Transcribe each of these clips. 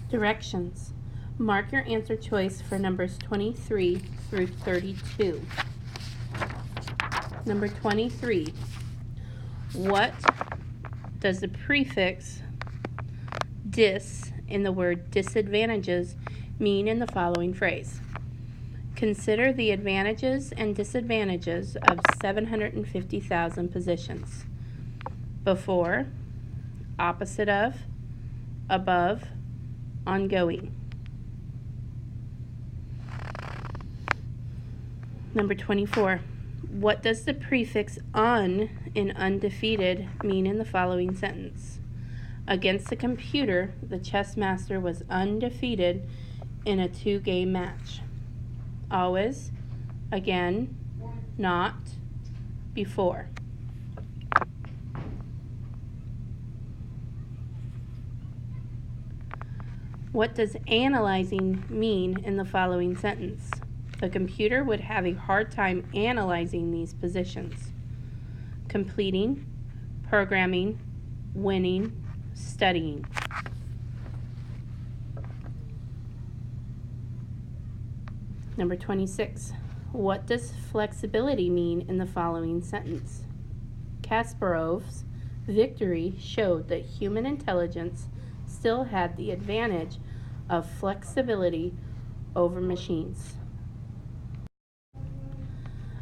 Directions. Mark your answer choice for numbers 23 through 32. Number 23. What does the prefix dis in the word disadvantages mean in the following phrase? Consider the advantages and disadvantages of 750,000 positions. Before, opposite of, above, ongoing. Number 24. What does the prefix un in undefeated mean in the following sentence? Against the computer, the chess master was undefeated in a 2-game match. Always, again, not, before. What does analyzing mean in the following sentence? The computer would have a hard time analyzing these positions. Completing, programming, winning, studying. Number 26. What does flexibility mean in the following sentence? Kasparov's victory showed that human intelligence still had the advantage of flexibility over machines.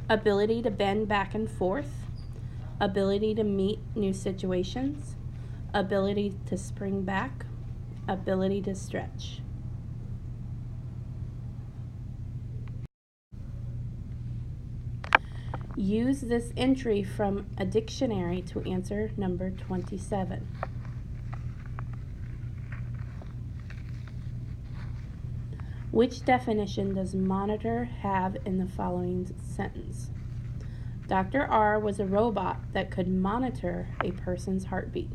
Ability to bend back and forth, ability to meet new situations, ability to spring back, ability to stretch. Use this entry from a dictionary to answer number 27. Which definition does monitor have in the following sentence? Dr. R was a robot that could monitor a person's heartbeat.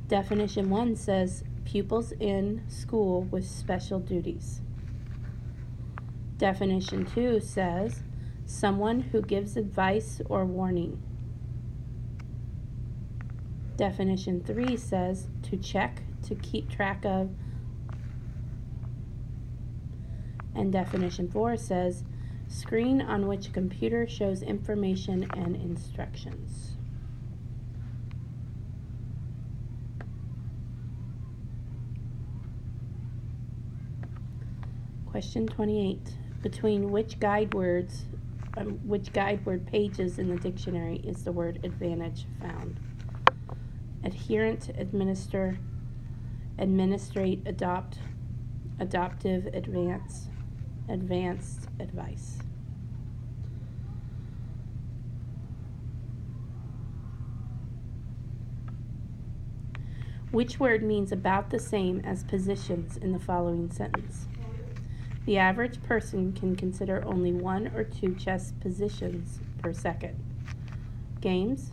Definition 1 says pupils in school with special duties. Definition 2 says someone who gives advice or warning. Definition 3 says to check, to keep track of. And definition 4 says screen on which a computer shows information and instructions. Question 28. Between which guide word pages in the dictionary is the word advantage found? Adherent, administer, administrate, adopt, adoptive, advance, advanced, advice. Which word means about the same as positions in the following sentence? The average person can consider only 1 or 2 chess positions per second. Games,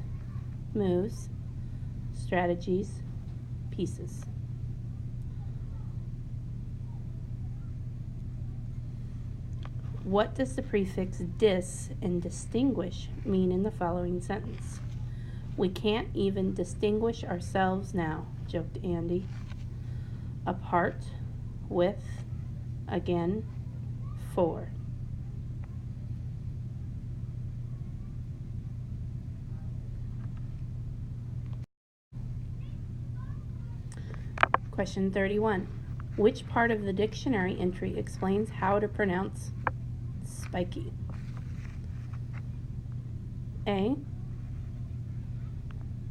moves, strategies, pieces. What does the prefix dis in distinguish mean in the following sentence? We can't even distinguish ourselves now, joked Andy. Apart, with, again, for. Question 31. Which part of the dictionary entry explains how to pronounce spiky? A,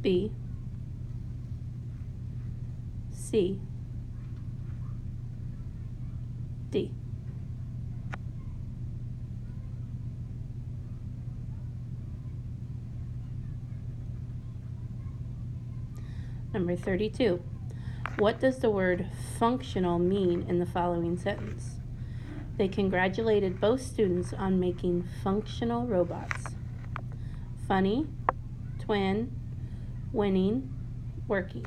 B, C, D. Number 32. What does the word functional mean in the following sentence? They congratulated both students on making functional robots. Funny, twin, winning, working.